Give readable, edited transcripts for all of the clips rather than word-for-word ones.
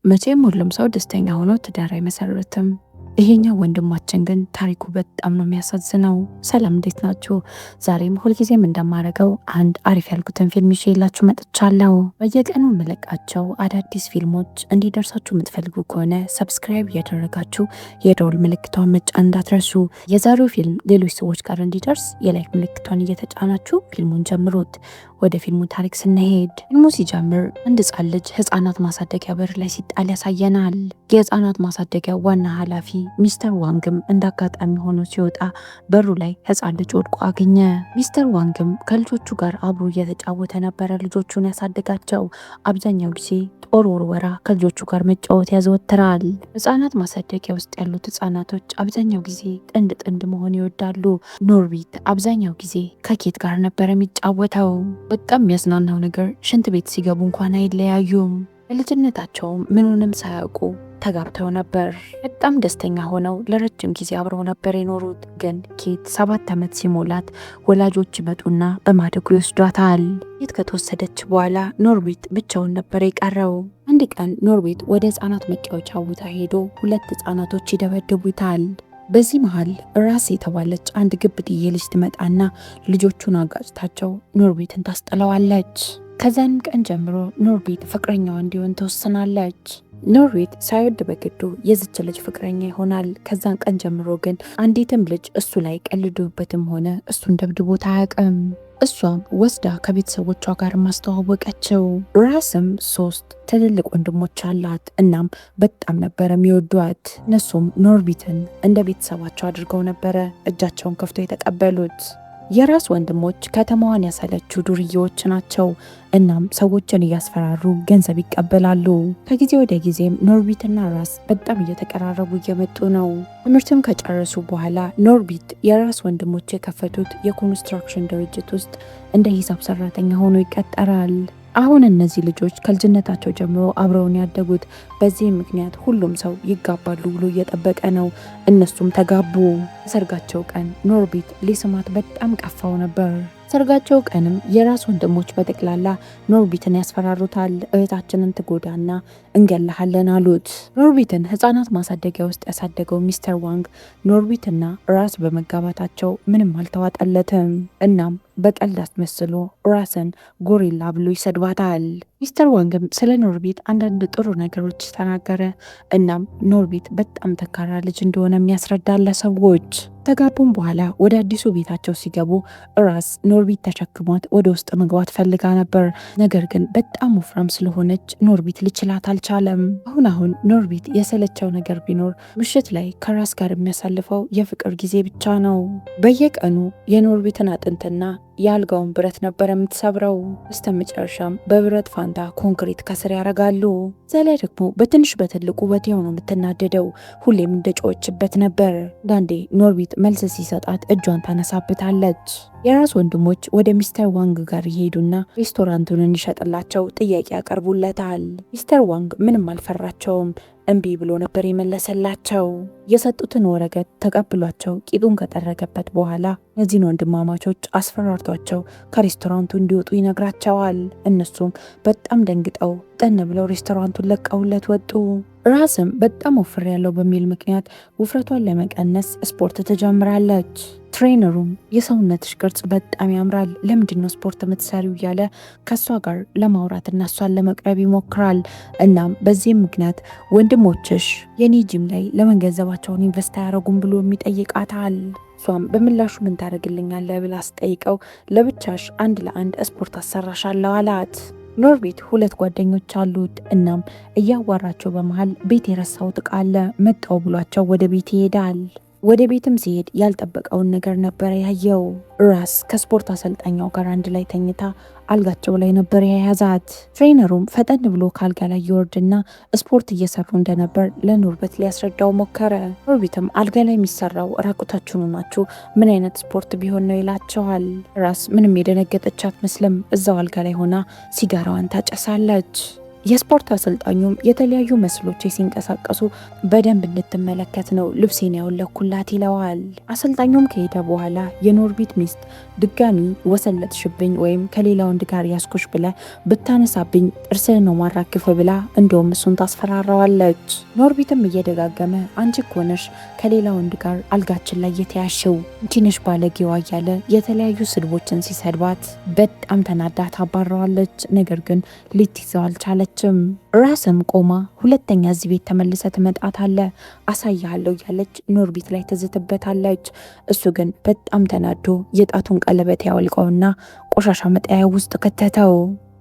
መቼም ሁሉም ሰው ደስተኛ ሆኖ ትዳር አይመሰርትም። ይሄኛው ወንድማችን ግን ታሪኩ በጣም ነው የሚያሳዝነው። ሰላም እንዴት ናችሁ? ዛሬም ሁልጊዜም እንደማደርገው አንድ አሪፍ ያልኩትን ፊልም ይዤላችሁ መጥቻለሁ። በየቀኑ የምለቃቸው አዳዲስ ፊልሞች እንዲደርሳችሁ የምትፈልጉ ከሆነ ሰብስክራይብ እያደረጋችሁ የደወል ምልክቷን መጫን እንዳትረሱ። የዛሬው ፊልም ሌሎች ሰዎች ጋር እንዲደርስ የላይክ ምልክቷን እየተጫናችሁ ፊልሙን ጀምሩት። ወደ ፊልሙ ታሪክ ስንሄድ ፊልሙ ሲጀምር አንድ ህጻን ልጅ ህጻናት ማሳደጊያ በር ላይ ሲጣል ያሳየናል። የህጻናት ማሳደጊያ ዋና ኃላፊ ሚስተር ዋንግም እንዳጋጣሚ ሆኖ ሲወጣ በሩ ላይ ህጻን ልጅ ወድቆ አገኘ። ሚስተር ዋንግም ከልጆቹ ጋር አብሮ እየተጫወተ ነበረ ልጆቹን ያሳደጋቸው። አብዛኛው ጊዜ ጦር ወርወራ ከልጆቹ ጋር መጫወት ያዘወትራል። ህጻናት ማሳደጊያ ውስጥ ያሉት ህጻናቶች አብዛኛው ጊዜ ጥንድ ጥንድ መሆን ይወዳሉ። ኖርቢት አብዛኛው ጊዜ ከኬት ጋር ነበር የሚጫወተው። በጣም የሚያዝናናው ነገር ሽንት ቤት ሲገቡ እንኳን አይለያዩም። በልጅነታቸውም ምኑንም ሳያውቁ ተጋብተው ነበር። በጣም ደስተኛ ሆነው ለረጅም ጊዜ አብረው ነበር የኖሩት። ግን ኬት 7 ዓመት ሲሞላት ወላጆች ይመጡና በማደጉ ይወስዷታል። ኬት ከተወሰደች በኋላ ኖርቢት ብቻውን ነበር የቀረው። አንድ ቀን ኖርቢት ወደ ህጻናት መጫወቻ ቦታ ሄዶ 2 ህጻናቶች ይደበድቡታል። በዚህ መሃል ራስ የተባለች አንድ ግብድዬ ልጅ ትመጣና ልጆቹን አጋጭታቸው ኖርቢትን ታስጥለዋለች። ከዛን ቀን ጀምሮ ኖርቢት ፍቅረኛዋ እንዲሆን ትወስናለች። ኖርቢት ሳይወድ በግዱ የዝች ልጅ ፍቅረኛ ይሆናል። ከዛን ቀን ጀምሮ ግን አንዲትም ልጅ እሱ ላይ ቀልዶበትም ሆነ እሱን ደብድቦት አያውቅም። እሷም ወስዳ ከቤተሰቦቿ ጋር ማስተዋወቀችው። ራስም 3 ትልልቅ ወንድሞች አላት። እናም በጣም ነበረ የሚወዷት። እነሱም ኖርቢትን እንደ ቤተሰባቸው አድርገው ነበረ እጃቸውን ከፍቶ የተቀበሉት። የራስ ወንድሞች ከተማዋን ያሰለችው ዱርዬዎች ናቸው። እናም ሰዎችን እያስፈራሩ ገንዘብ ይቀበላሉ። ከጊዜ ወደ ጊዜም ኖርቢትና ራስ በጣም እየተቀራረቡ እየመጡ ነው። ትምህርትም ከጨረሱ በኋላ ኖርቢት የራስ ወንድሞች የከፈቱት የኮንስትራክሽን ድርጅት ውስጥ እንደ ሂሳብ ሰራተኛ ሆኖ ይቀጠራል። አሁን እነዚህ ልጆች ከልጅነታቸው ጀምሮ አብረውን ያደጉት። በዚህ ምክንያት ሁሉም ሰው ይጋባሉ ብሎ እየጠበቀ ነው። እነሱም ተጋቡ። ሰርጋቸው ቀን ኖርቢት ሊስማት በጣም ቀፋው ነበር። ሰርጋቸው ቀንም የራስ ወንድሞች በጠቅላላ ኖርቢትን ያስፈራሩታል። እህታችንን ትጎዳና እንገላሃለን አሉት። ኖርቢትን ህጻናት ማሳደጊያ ውስጥ ያሳደገው ሚስተር ዋንግ ኖርቢትና ራስ በመጋባታቸው ምንም አልተዋጠለትም። እናም በቀልድ አስመስሎ ራስን ጎሪላ ብሎ ይሰድባታል። ሚስተር ዋንግም ስለ ኖርቢት አንዳንድ ጥሩ ነገሮች ተናገረ። እናም ኖርቢት በጣም ተካራ ልጅ እንደሆነ የሚያስረዳለ ሰዎች ተጋቡም በኋላ ወደ አዲሱ ቤታቸው ሲገቡ ራስ ኖርቢት ተሸክሟት ወደ ውስጥ መግባት ፈልጋ ነበር። ነገር ግን በጣም ወፍራም ስለሆነች ኖርቢት ልችላት አልቻለም። አሁን ኖርቢት የሰለቸው ነገር ቢኖር ምሽት ላይ ከራስ ጋር የሚያሳልፈው የፍቅር ጊዜ ብቻ ነው። በየቀኑ የኖርቢትን አጥንትና የአልጋውን ብረት ነበር የምትሰብረው። በስተመጨረሻም በብረት ፋንታ ኮንክሪት ከስር ያደርጋሉ። እዛ ላይ ደግሞ በትንሽ በትልቁ ወዲያው ነው የምትናደደው። ሁሌም እንደጮችበት ነበር። ዳንዴ ኖርቢት መልስ ሲሰጣት እጇን ታነሳብታለች። የራስ ወንድሞች ወደ ሚስተር ዋንግ ጋር ይሄዱና ሬስቶራንቱን እንዲሸጥላቸው ጥያቄ ያቀርቡለታል። ሚስተር ዋንግ ምንም አልፈራቸውም። እምቢ ብሎ ነበር የመለሰላቸው። የሰጡትን ወረቀት ተቀብሏቸው ቂጡን ከጠረገበት በኋላ እነዚህን ወንድማማቾች አስፈራርቷቸው ከሬስቶራንቱ እንዲወጡ ይነግራቸዋል። እነሱም በጣም ደንግጠው ጠን ብለው ሬስቶራንቱን ለቀውለት ወጡ። ራስም በጣም ወፍር ያለው በሚል ምክንያት ውፍረቷን ለመቀነስ ስፖርት ትጀምራለች። ትሬነሩም የሰውነትሽ ቅርጽ በጣም ያምራል፣ ለምንድነው ስፖርት የምትሰሪው እያለ ከእሷ ጋር ለማውራትና እሷን ለመቅረብ ይሞክራል። እናም በዚህም ምክንያት ወንድሞችሽ የኔ ጂም ላይ ለምን ገንዘባቸውን ኢንቨስት አያደርጉም ብሎ የሚጠይቃታል። እሷም በምላሹ ምን ታደርግልኛለህ ብላ ስጠይቀው ለብቻሽ 1 ለ1 ስፖርት አሰራሻለሁ አላት። ኖርቢት 2 ጓደኞች አሉት። እናም እያዋራቸው በመሃል ቤት የረሳሁት ዕቃ አለ መጣው ብሏቸው ወደ ቤት ይሄዳል። ወደ ቤትም ሲሄድ ያልጠበቀውን ነገር ነበር ያየው። ራስ ከስፖርት አሰልጣኛው ጋር አንድ ላይ ተኝታ አልጋቸው ላይ ነበር የያዛት። ትሬነሩም ፈጠን ብሎ ከአልጋ ላይ ይወርድና ስፖርት እየሰሩ እንደነበር ለኖርቢት ሊያስረዳው ሞከረ። ኖርቢትም አልጋ ላይ የሚሰራው ራቁታችሁን ናችሁ፣ ምን አይነት ስፖርት ቢሆን ነው ይላቸዋል። ራስ ምንም የደነገጠች አትመስልም። እዛው አልጋ ላይ ሆና ሲጋራዋን ታጨሳለች። የስፖርት አሰልጣኙም የተለያዩ መስሎች ሲንቀሳቀሱ በደንብ እንድትመለከት ነው ልብሴን ያወለኩላት ይለዋል። አሰልጣኙም ከሄደ በኋላ የኖርቢት ሚስት ድጋሚ ወሰለትሽብኝ ወይም ከሌላ ወንድ ጋር ያስኩሽ ብለ ብታነሳብኝ ጥርስህን ነው ማራግፍ ብላ እንደውም እሱን ታስፈራራዋለች። ኖርቢትም እየደጋገመ አንቺ እኮ ነሽ ከሌላ ወንድ ጋር አልጋችን ላይ የተያሸው አንቺ ነሽ ባለጌዋ እያለ የተለያዩ ስድቦችን ሲሰድባት በጣም ተናዳ ታባረዋለች። ነገር ግን ልትይዘው አልቻለችም። ራስም ቆማ ሁለተኛ እዚህ ቤት ተመልሰ ትመጣታለህ አሳያለሁ እያለች ኖርቢት ላይ ትዝትበታለች። እሱ ግን በጣም ተናዶ የጣቱን ቀለበት ያወልቀውና ቆሻሻ መጣያ ውስጥ ከተተው።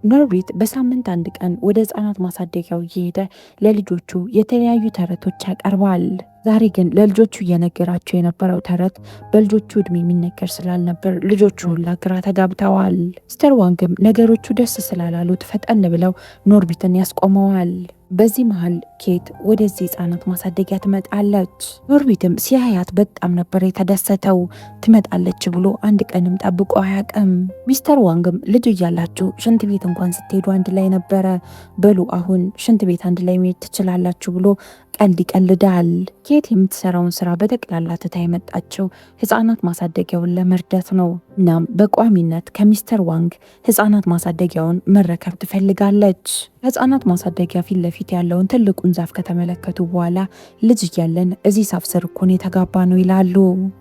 ኖርቢት በሳምንት አንድ ቀን ወደ ህፃናት ማሳደጊያው እየሄደ ለልጆቹ የተለያዩ ተረቶች ያቀርባል። ዛሬ ግን ለልጆቹ እየነገራቸው የነበረው ተረት በልጆቹ እድሜ የሚነገር ስላልነበር ልጆቹ ሁላ ግራ ተጋብተዋል። ሚስተር ዋንግም ነገሮቹ ደስ ስላላሉት ፈጠን ብለው ኖርቢትን ያስቆመዋል። በዚህ መሃል ኬት ወደዚህ ህፃናት ማሳደጊያ ትመጣለች። ኖርቢትም ሲያያት በጣም ነበር የተደሰተው። ትመጣለች ብሎ አንድ ቀንም ጠብቆ አያውቅም። ሚስተር ዋንግም ልጅ እያላችሁ ሽንት ቤት እንኳን ስትሄዱ አንድ ላይ ነበረ፣ በሉ አሁን ሽንት ቤት አንድ ላይ መሄድ ትችላላችሁ ብሎ ቀልድ ይቀልዳል። ኬት የምትሰራውን ስራ በጠቅላላ ትታ የመጣችው ህፃናት ማሳደጊያውን ለመርዳት ነው። እናም በቋሚነት ከሚስተር ዋንግ ህፃናት ማሳደጊያውን መረከብ ትፈልጋለች። ከህፃናት ማሳደጊያ ፊት ለፊት ያለውን ትልቁን ዛፍ ከተመለከቱ በኋላ ልጅ እያለን እዚህ ዛፍ ስር እኮ ነው የተጋባ ነው ይላሉ።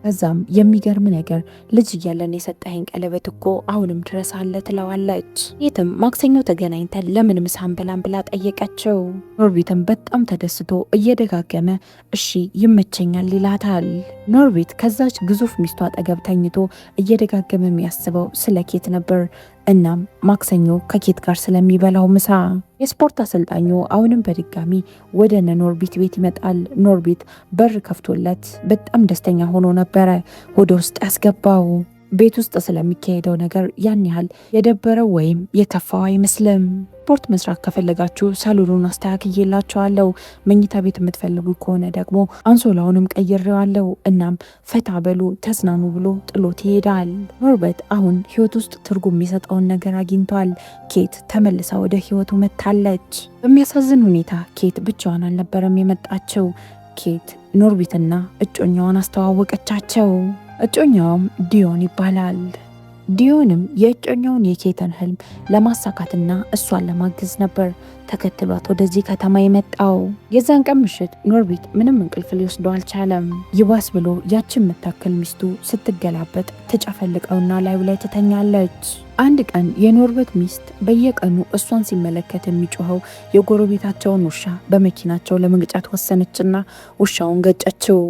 ከዛም የሚገርም ነገር ልጅ እያለን የሰጠኸኝ ቀለበት እኮ አሁንም ድረስ አለ ትለዋለች። የትም ማክሰኞ ተገናኝተን ለምን ምሳ አንበላም ብላ ጠየቀችው። ኖርቢትም በጣም ተደስቶ እየደጋገመ እሺ ይመቸኛል ይላታል። ኖርቢት ከዛች ግዙፍ ሚስቱ አጠገብ ተኝቶ እየደጋገመ የሚያስበው ስለ ኬት ነበር። እናም ማክሰኞ ከኬት ጋር ስለሚበላው ምሳ። የስፖርት አሰልጣኙ አሁንም በድጋሚ ወደ ኖርቢት ቤት ይመጣል። ኖርቢት በር ከፍቶለት በጣም ደስተኛ ሆኖ ነበረ ወደ ውስጥ ያስገባው። ቤት ውስጥ ስለሚካሄደው ነገር ያን ያህል የደበረው ወይም የከፋው አይመስልም። ስፖርት መስራት ከፈለጋችሁ ሳሎኑን አስተካክዬላችኋለሁ፣ መኝታ ቤት የምትፈልጉ ከሆነ ደግሞ አንሶላውንም ቀይሬዋለሁ፣ እናም ፈታ በሉ ተዝናኑ ብሎ ጥሎት ይሄዳል። ኖርቢት አሁን ህይወት ውስጥ ትርጉም የሚሰጠውን ነገር አግኝቷል። ኬት ተመልሳ ወደ ህይወቱ መታለች። በሚያሳዝን ሁኔታ ኬት ብቻዋን አልነበረም የመጣችው። ኬት ኖርቢትና እጮኛዋን አስተዋወቀቻቸው። እጮኛውም ዲዮን ይባላል። ዲዮንም የእጮኛውን የኬትን ህልም ለማሳካትና እሷን ለማገዝ ነበር ተከትሏት ወደዚህ ከተማ የመጣው። የዛን ቀን ምሽት ኖርቢት ምንም እንቅልፍ ሊወስደው አልቻለም። ይባስ ብሎ ያችን የምታክል ሚስቱ ስትገላበጥ ተጨፈልቀውና ላዩ ላይ ትተኛለች። አንድ ቀን የኖርቢት ሚስት በየቀኑ እሷን ሲመለከት የሚጮኸው የጎረቤታቸውን ውሻ በመኪናቸው ለመግጨት ወሰነችና ውሻውን ገጨችው።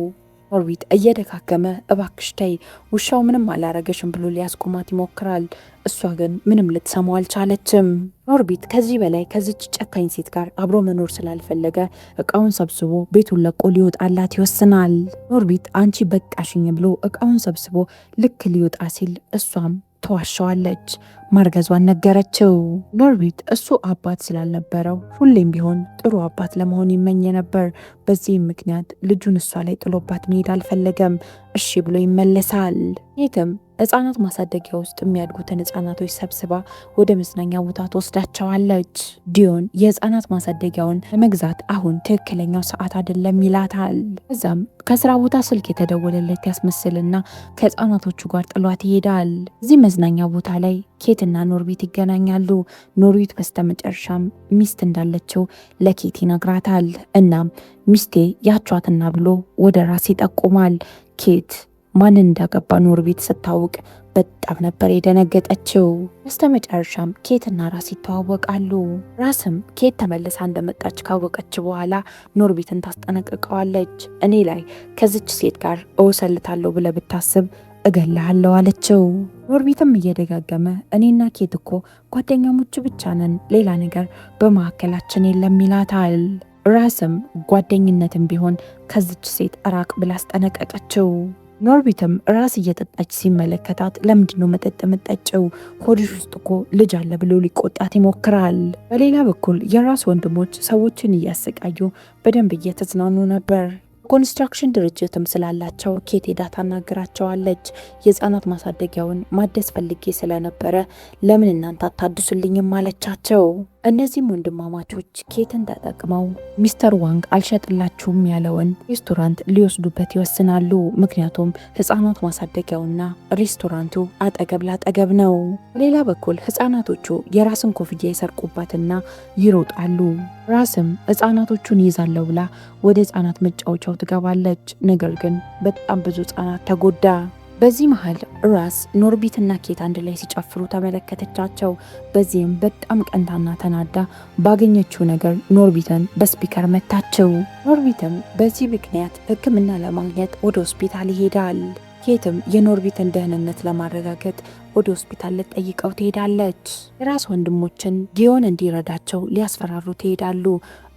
ኖርቢት እየደካከመ እባክሽ ተይ ውሻው ምንም አላረገሽም ብሎ ሊያስቆማት ይሞክራል። እሷ ግን ምንም ልትሰማው አልቻለችም። ኖርቢት ከዚህ በላይ ከዚች ጨካኝ ሴት ጋር አብሮ መኖር ስላልፈለገ እቃውን ሰብስቦ ቤቱን ለቆ ሊወጣላት ይወስናል። ኖርቢት አንቺ በቃሽኝ ብሎ እቃውን ሰብስቦ ልክ ሊወጣ ሲል እሷም ተዋሸዋለች። ማርገዟን ነገረችው። ኖርቢት እሱ አባት ስላልነበረው ሁሌም ቢሆን ጥሩ አባት ለመሆን ይመኝ ነበር። በዚህም ምክንያት ልጁን እሷ ላይ ጥሎባት መሄድ አልፈለገም። እሺ ብሎ ይመለሳል። የትም ህፃናት ማሳደጊያ ውስጥ የሚያድጉትን ህፃናቶች ሰብስባ ወደ መዝናኛ ቦታ ትወስዳቸዋለች። ዲዮን የህፃናት ማሳደጊያውን ለመግዛት አሁን ትክክለኛው ሰዓት አይደለም ይላታል። እዛም ከስራ ቦታ ስልክ የተደወለለት ያስመስልና ከህፃናቶቹ ጋር ጥሏት ይሄዳል። እዚህ መዝናኛ ቦታ ላይ ኬትና ኖርቢት ይገናኛሉ። ኖርቢት በስተመጨረሻም ሚስት እንዳለችው ለኬት ይነግራታል። እናም ሚስቴ ያቿትና ብሎ ወደ ራስ ይጠቁማል። ኬት ማንን እንዳገባ ኖርቢት ስታውቅ በጣም ነበር የደነገጠችው። በስተመጨረሻም ኬትና ራስ ይተዋወቃሉ። ራስም ኬት ተመልሳ እንደመጣች ካወቀች በኋላ ኖርቢትን ታስጠነቅቀዋለች። እኔ ላይ ከዚች ሴት ጋር እወሰልታለሁ ብለህ ብታስብ እገልሃለሁ አለችው። ኖርቢትም እየደጋገመ እኔና ኬት እኮ ጓደኛሞች ብቻ ነን፣ ሌላ ነገር በመካከላችን የለም ይላታል። ራስም ጓደኝነትም ቢሆን ከዚች ሴት ራቅ ብላ አስጠነቀቀችው። ኖርቢትም ራስ እየጠጣች ሲመለከታት ለምንድነው መጠጥ የምጠጪው? ሆድሽ ውስጥ እኮ ልጅ አለ ብሎ ሊቆጣት ይሞክራል። በሌላ በኩል የራስ ወንድሞች ሰዎችን እያሰቃዩ በደንብ እየተዝናኑ ነበር። ኮንስትራክሽን ድርጅትም ስላላቸው ኬት ሄዳ ታናግራቸዋለች። የህፃናት ማሳደጊያውን ማደስ ፈልጌ ስለነበረ ለምን እናንተ አታድሱልኝም አለቻቸው። እነዚህም ወንድማማቾች ኬትን ተጠቅመው ሚስተር ዋንግ አልሸጥላችሁም ያለውን ሬስቶራንት ሊወስዱበት ይወስናሉ። ምክንያቱም ህፃናት ማሳደጊያውና ሬስቶራንቱ አጠገብ ላጠገብ ነው። በሌላ በኩል ህፃናቶቹ የራስን ኮፍያ ይሰርቁባትና ይሮጣሉ። ራስም ህፃናቶቹን ይዛለው ብላ ወደ ህፃናት መጫወቻው ትገባለች። ነገር ግን በጣም ብዙ ህፃናት ተጎዳ። በዚህ መሃል ራስ ኖርቢትና ኬት አንድ ላይ ሲጨፍሩ ተመለከተቻቸው። በዚህም በጣም ቀንታና ተናዳ ባገኘችው ነገር ኖርቢትን በስፒከር መታቸው። ኖርቢትም በዚህ ምክንያት ሕክምና ለማግኘት ወደ ሆስፒታል ይሄዳል። ኬትም የኖርቢትን ደህንነት ለማረጋገጥ ወደ ሆስፒታል ልትጠይቀው ትሄዳለች። የራስ ወንድሞችን ጊዮን እንዲረዳቸው ሊያስፈራሩ ትሄዳሉ።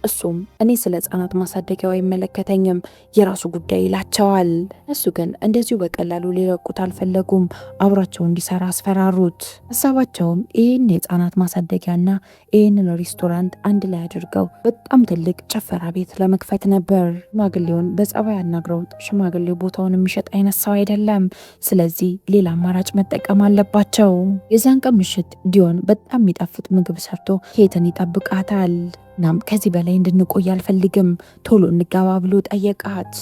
እሱም እኔ ስለ ህፃናት ማሳደጊያው አይመለከተኝም የራሱ ጉዳይ ይላቸዋል። እሱ ግን እንደዚሁ በቀላሉ ሊለቁት አልፈለጉም። አብሯቸው እንዲሰራ አስፈራሩት። ሀሳባቸውም ይህን የህፃናት ማሳደጊያና ይህንን ሬስቶራንት አንድ ላይ አድርገው በጣም ትልቅ ጭፈራ ቤት ለመክፈት ነበር። ሽማግሌውን በጸባይ አናግረውት ሽማግሌው ቦታውን የሚሸጥ አይነት ሰው አይደለም። ስለዚህ ሌላ አማራጭ መጠቀም አለባቸው። የዛን ቀን ምሽት ዲዮን በጣም የሚጣፍጥ ምግብ ሰርቶ ኬትን ይጠብቃታል። እናም ከዚህ በላይ እንድንቆይ አልፈልግም፣ ቶሎ እንጋባ ብሎ ጠየቃት።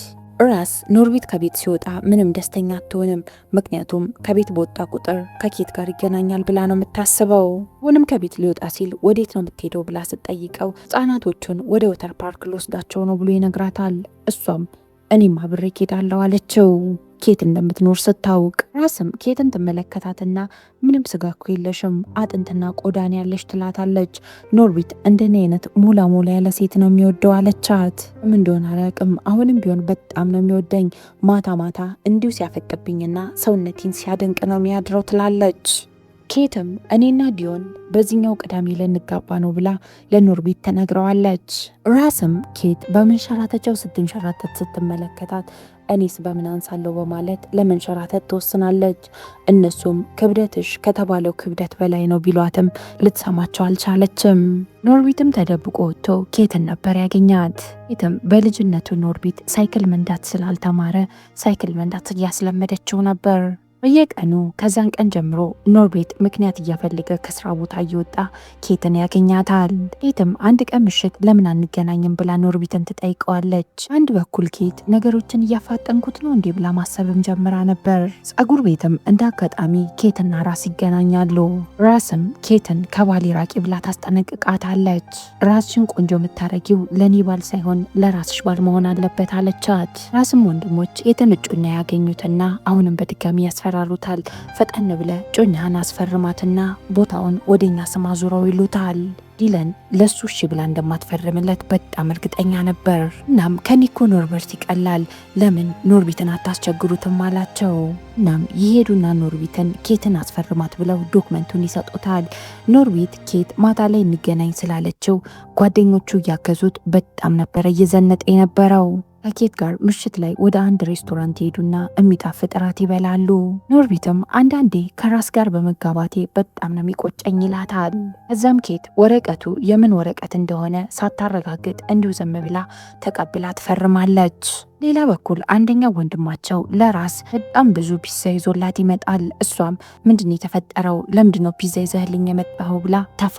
ራስ ኖርቢት ከቤት ሲወጣ ምንም ደስተኛ አትሆንም። ምክንያቱም ከቤት በወጣ ቁጥር ከኬት ጋር ይገናኛል ብላ ነው የምታስበው። ሁንም ከቤት ሊወጣ ሲል ወዴት ነው የምትሄደው ብላ ስትጠይቀው ህጻናቶቹን ወደ ወተር ፓርክ ልወስዳቸው ነው ብሎ ይነግራታል። እሷም እኔም አብሬ እሄዳለሁ አለችው። ኬት እንደምትኖር ስታውቅ ራስም ኬትን ትመለከታትና ምንም ስጋ እኮ የለሽም አጥንትና ቆዳን ያለሽ ትላታለች። ኖርቢት እንደኔ አይነት ሙላ ሙላ ያለ ሴት ነው የሚወደው አለቻት። ምን እንደሆነ አላውቅም፣ አሁንም ቢሆን በጣም ነው የሚወደኝ። ማታ ማታ እንዲሁ ሲያፈቅብኝና ሰውነቴን ሲያደንቅ ነው የሚያድረው ትላለች። ኬትም እኔና ዲዮን በዚህኛው ቅዳሜ ልንጋባ ነው ብላ ለኖርቢት ተነግረዋለች። ራስም ኬት በመንሸራተቻው ስትንሸራተት ስትመለከታት እኔስ በምን አንሳለሁ በማለት ለመንሸራተት ትወስናለች። እነሱም ክብደትሽ ከተባለው ክብደት በላይ ነው ቢሏትም ልትሰማቸው አልቻለችም። ኖርቢትም ተደብቆ ወጥቶ ኬትን ነበር ያገኛት። ኬትም በልጅነቱ ኖርቢት ሳይክል መንዳት ስላልተማረ ሳይክል መንዳት እያስለመደችው ነበር። በየቀኑ ከዛን ቀን ጀምሮ ኖርቢት ምክንያት እያፈለገ ከስራ ቦታ እየወጣ ኬትን ያገኛታል። ኬትም አንድ ቀን ምሽት ለምን አንገናኝም ብላ ኖርቢትን ትጠይቀዋለች። አንድ በኩል ኬት ነገሮችን እያፋጠንኩት ነው እንዴ ብላ ማሰብም ጀምራ ነበር። ጸጉር ቤትም እንደ አጋጣሚ ኬትና ራስ ይገናኛሉ። ራስም ኬትን ከባሌ ራቂ ብላ ታስጠነቅቃታለች። ራስሽን ቆንጆ የምታረጊው ለኔ ባል ሳይሆን ለራስሽ ባል መሆን አለበት አለቻት። ራስም ወንድሞች የተንጩና ያገኙትና አሁንም በድጋሚ ያስፈራሩታል። ፈጠን ብለ ጮኛህን አስፈርማትና ቦታውን ወደኛ ስም አዙረው ይሉታል። ዲለን ለሱ እሺ ብላ እንደማትፈርምለት በጣም እርግጠኛ ነበር። እናም ከኒኮ ኖርበርት ይቀላል፣ ለምን ኖርቢትን አታስቸግሩትም አላቸው። እናም ይሄዱና ኖርቢትን ኬትን አስፈርማት ብለው ዶክመንቱን ይሰጡታል። ኖርቢት ኬት ማታ ላይ እንገናኝ ስላለችው ጓደኞቹ እያገዙት በጣም ነበረ እየዘነጠ የነበረው። ከኬት ጋር ምሽት ላይ ወደ አንድ ሬስቶራንት ሄዱና የሚጣፍጥ እራት ይበላሉ። ኖርቢትም አንዳንዴ ከራስ ጋር በመጋባቴ በጣም ነው የሚቆጨኝ ይላታል። ከዛም ኬት ወረቀቱ የምን ወረቀት እንደሆነ ሳታረጋግጥ እንዲሁ ዝም ብላ ተቀብላ ትፈርማለች። ሌላ በኩል አንደኛው ወንድማቸው ለራስ በጣም ብዙ ፒዛ ይዞላት ይመጣል። እሷም ምንድን የተፈጠረው ለምንድነው ፒዛ ይዘህልኝ የመጣኸው ብላ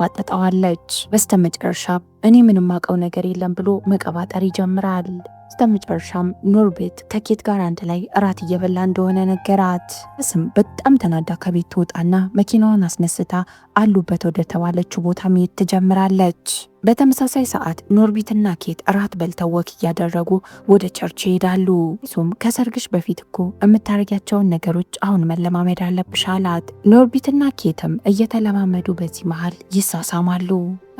ታፋጠጠዋለች። በስተመጨረሻ እኔ ምንም አውቀው ነገር የለም ብሎ መቀባጠር ይጀምራል። በስተመጨረሻም ኖርቢት ከኬት ጋር አንድ ላይ እራት እየበላ እንደሆነ ነገራት። እስም በጣም ተናዳ ከቤት ትወጣና መኪናዋን አስነስታ አሉበት ወደ ተባለችው ቦታ መሄድ ትጀምራለች። በተመሳሳይ ሰዓት ኖርቢትና ኬት እራት በልተው ወክ እያደረጉ ወደ ቸርች ይሄዳሉ። እሱም ከሰርግሽ በፊት እኮ የምታረጊያቸውን ነገሮች አሁን መለማመድ አለብሽ አላት። ኖርቢትና ኬትም እየተለማመዱ በዚህ መሃል ይሳሳማሉ።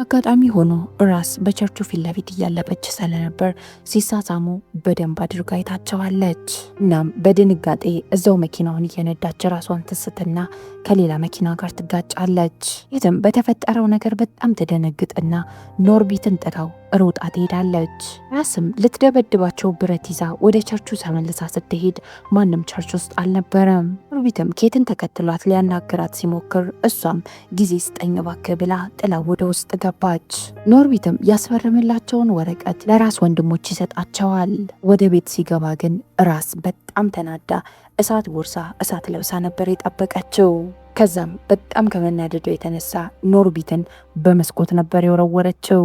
አጋጣሚ ሆኖ ራስ በቸርቹ ፊት ለፊት እያለፈች ስለነበር ሲሳሳሙ በደንብ አድርጋ አይታቸዋለች። እናም በድንጋጤ እዛው መኪናውን እየነዳች ራሷን ትስትና ከሌላ መኪና ጋር ትጋጫለች። የትም በተፈጠረው ነገር በጣም ትደነግጥና ኖርቢትን ጥራው ሮጣ ትሄዳለች። ራስም ልትደበድባቸው ብረት ይዛ ወደ ቸርቹ ተመልሳ ስትሄድ ማንም ቸርች ውስጥ አልነበረም። ኖርቢትም ኬትን ተከትሏት ሊያናግራት ሲሞክር እሷም ጊዜ ስጠኝ እባክህ ብላ ጥላ ወደ ውስጥ ገባች። ኖርቢትም ያስፈረምላቸውን ወረቀት ለራስ ወንድሞች ይሰጣቸዋል። ወደ ቤት ሲገባ ግን ራስ በጣም ተናዳ እሳት ቦርሳ እሳት ለብሳ ነበር የጠበቀችው። ከዛም በጣም ከመናደደው የተነሳ ኖርቢትን በመስኮት ነበር የወረወረችው።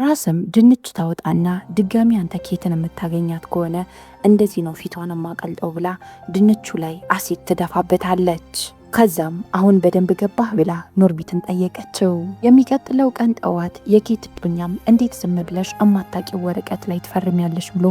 ራስም ድንች ታወጣና ድጋሚ አንተ ኬትን የምታገኛት ከሆነ እንደዚህ ነው ፊቷን ማቀልጠው ብላ ድንቹ ላይ አሲድ ትደፋበታለች። ከዛም አሁን በደንብ ገባህ ብላ ኖርቢትን ጠየቀችው። የሚቀጥለው ቀን ጠዋት የኬት ጡኛም እንዴት ዝም ብለሽ እማታቂው ወረቀት ላይ ትፈርሚያለሽ ብሎ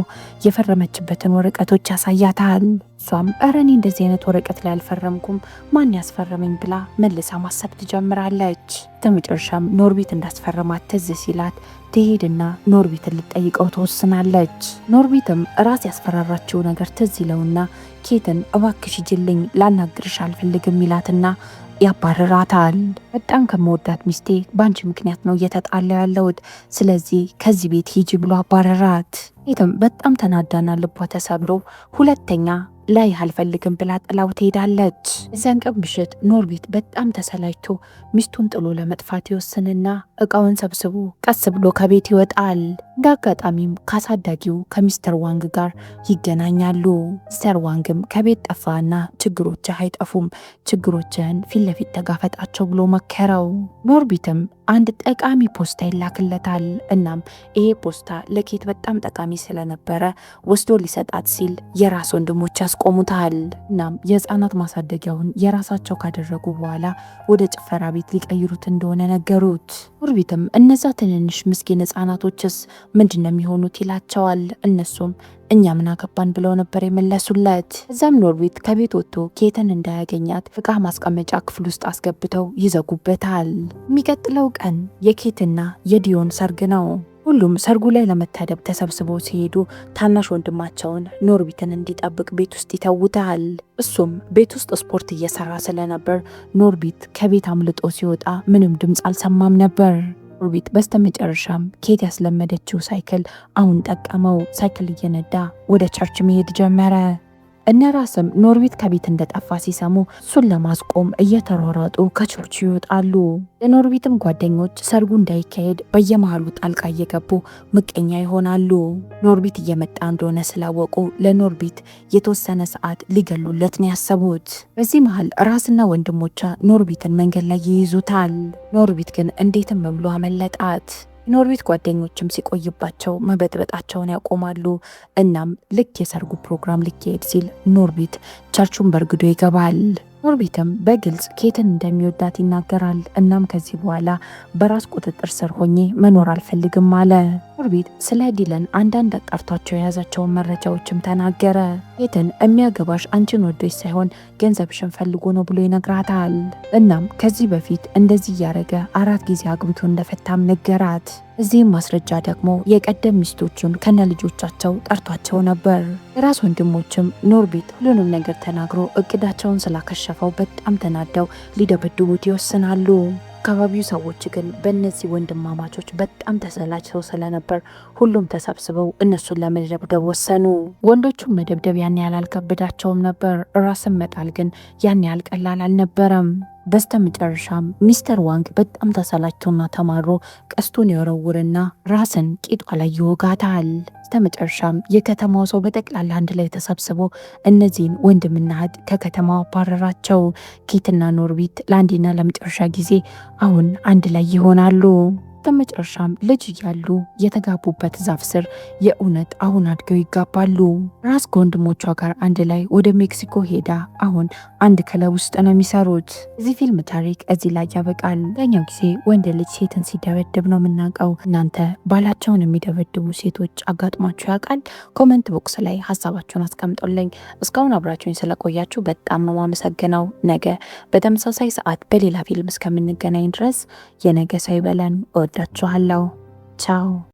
የፈረመችበትን ወረቀቶች ያሳያታል። እሷም እረ እኔ እንደዚህ አይነት ወረቀት ላይ አልፈረምኩም ማን ያስፈረመኝ ብላ መልሳ ማሰብ ትጀምራለች። በመጨረሻም ኖርቢት እንዳስፈረማት ትዝ ሲላት ትሄድና ኖርቢትን ልጠይቀው ትወስናለች። ኖርቢትም ራስ ያስፈራራችው ነገር ትዝ ይለውና ኬትን እባክሽ ሂጂልኝ ላናግርሽ አልፈልግም ይላትና ያባረራታል። በጣም ከመወዳት ሚስቴ በአንቺ ምክንያት ነው እየተጣላ ያለሁት፣ ስለዚህ ከዚህ ቤት ሂጂ ብሎ አባረራት። ኬትም በጣም ተናዳና ልቧ ተሰብሮ ሁለተኛ ላይ አልፈልግም ብላ ጥላው ትሄዳለች። እዚያን ቀን ምሽት ኖርቢት በጣም ተሰላችቶ ሚስቱን ጥሎ ለመጥፋት ይወስንና እቃውን ሰብስቦ ቀስ ብሎ ከቤት ይወጣል። እንደ አጋጣሚም ካሳዳጊው ከሚስተር ዋንግ ጋር ይገናኛሉ። ሚስተር ዋንግም ከቤት ጠፋና ችግሮችህ አይጠፉም፣ ችግሮችህን ፊት ለፊት ተጋፈጣቸው ብሎ መከረው። ኖርቢትም አንድ ጠቃሚ ፖስታ ይላክለታል። እናም ይሄ ፖስታ ለኬት በጣም ጠቃሚ ስለነበረ ወስዶ ሊሰጣት ሲል የራስ ወንድሞች ያስቆሙታል። እናም የህፃናት ማሳደጊያውን የራሳቸው ካደረጉ በኋላ ወደ ጭፈራ ቤት ሊቀይሩት እንደሆነ ነገሩት። ኖርቢትም እነዛ ትንንሽ ምስኪን ህፃናቶችስ ምንድን ነው የሚሆኑት ይላቸዋል። እነሱም እኛ ምን አገባን ብለው ነበር የመለሱለት። እዛም ኖርቢት ከቤት ወጥቶ ኬትን እንዳያገኛት ዕቃ ማስቀመጫ ክፍል ውስጥ አስገብተው ይዘጉበታል። የሚቀጥለው ቀን የኬትና የዲዮን ሰርግ ነው። ሁሉም ሰርጉ ላይ ለመታደብ ተሰብስበው ሲሄዱ ታናሽ ወንድማቸውን ኖርቢትን እንዲጠብቅ ቤት ውስጥ ይተውታል። እሱም ቤት ውስጥ ስፖርት እየሰራ ስለነበር ኖርቢት ከቤት አምልጦ ሲወጣ ምንም ድምፅ አልሰማም ነበር። ኖርቢት በስተመጨረሻም ኬት ያስለመደችው ሳይክል አሁን ጠቀመው። ሳይክል እየነዳ ወደ ቸርች መሄድ ጀመረ። እነ ራስም ኖርቢት ከቤት እንደጠፋ ሲሰሙ እሱን ለማስቆም እየተሯሯጡ ከቸርች ይወጣሉ። የኖርቢትም ጓደኞች ሰርጉ እንዳይካሄድ በየመሃሉ ጣልቃ እየገቡ ምቀኛ ይሆናሉ። ኖርቢት እየመጣ እንደሆነ ስላወቁ ለኖርቢት የተወሰነ ሰዓት ሊገሉለት ነው ያሰቡት። በዚህ መሃል ራስና ወንድሞቿ ኖርቢትን መንገድ ላይ ይይዙታል። ኖርቢት ግን እንዴትም ብሎ አመለጣት። የኖርቢት ጓደኞችም ሲቆይባቸው መበጥበጣቸውን ያቆማሉ። እናም ልክ የሰርጉ ፕሮግራም ሊካሄድ ሲል ኖርቢት ቸርቹን በርግዶ ይገባል። ኖርቢትም በግልጽ ኬትን እንደሚወዳት ይናገራል። እናም ከዚህ በኋላ በራስ ቁጥጥር ስር ሆኜ መኖር አልፈልግም አለ። ኖርቢት ስለ ዲለን አንዳንድ አጣርቷቸው የያዛቸውን መረጃዎችም ተናገረ። ኬትን የሚያገባሽ አንቺን ወዶች ሳይሆን ገንዘብሽን ፈልጎ ነው ብሎ ይነግራታል። እናም ከዚህ በፊት እንደዚህ እያደረገ 4 ጊዜ አግብቶ እንደፈታም ነገራት። እዚህም ማስረጃ ደግሞ የቀደም ሚስቶቹን ከነ ልጆቻቸው ጠርቷቸው ነበር። የራስ ወንድሞችም ኖርቢት ሁሉንም ነገር ተናግሮ እቅዳቸውን ስላከሸፈው በጣም ተናደው ሊደበድቡት ይወስናሉ። አካባቢው ሰዎች ግን በእነዚህ ወንድማማቾች በጣም ተሰላችተው ስለነበር ሁሉም ተሰብስበው እነሱን ለመደብደብ ወሰኑ። ወንዶቹም መደብደብ ያን ያህል አልከበዳቸውም ነበር። ራስን መጣል ግን ያን ያህል ቀላል አልነበረም። በስተመጨረሻም ሚስተር ዋንግ በጣም ተሰላችቶና ተማሮ ቀስቱን የወረውርና ራስን ቂጧ ላይ ይወጋታል። በስተመጨረሻም የከተማው ሰው በጠቅላላ አንድ ላይ ተሰብስቦ እነዚህን ወንድምና እህት ከከተማው አባረራቸው። ኬትና ኖርቢት ለአንዴና ለመጨረሻ ጊዜ አሁን አንድ ላይ ይሆናሉ። በመጨረሻም ልጅ እያሉ የተጋቡበት ዛፍ ስር የእውነት አሁን አድገው ይጋባሉ። ራስ ከወንድሞቿ ጋር አንድ ላይ ወደ ሜክሲኮ ሄዳ አሁን አንድ ክለብ ውስጥ ነው የሚሰሩት። እዚህ ፊልም ታሪክ እዚህ ላይ ያበቃል። አብዛኛው ጊዜ ወንድ ልጅ ሴትን ሲደበድብ ነው የምናውቀው። እናንተ ባላቸውን የሚደበድቡ ሴቶች አጋጥሟችሁ ያውቃል? ኮመንት ቦክስ ላይ ሀሳባችሁን አስቀምጦልኝ። እስካሁን አብራችሁኝ ስለቆያችሁ በጣም ነው ማመሰግነው። ነገ በተመሳሳይ ሰዓት በሌላ ፊልም እስከምንገናኝ ድረስ የነገ ሰው ይበለን። እወዳችኋለሁ። ቻው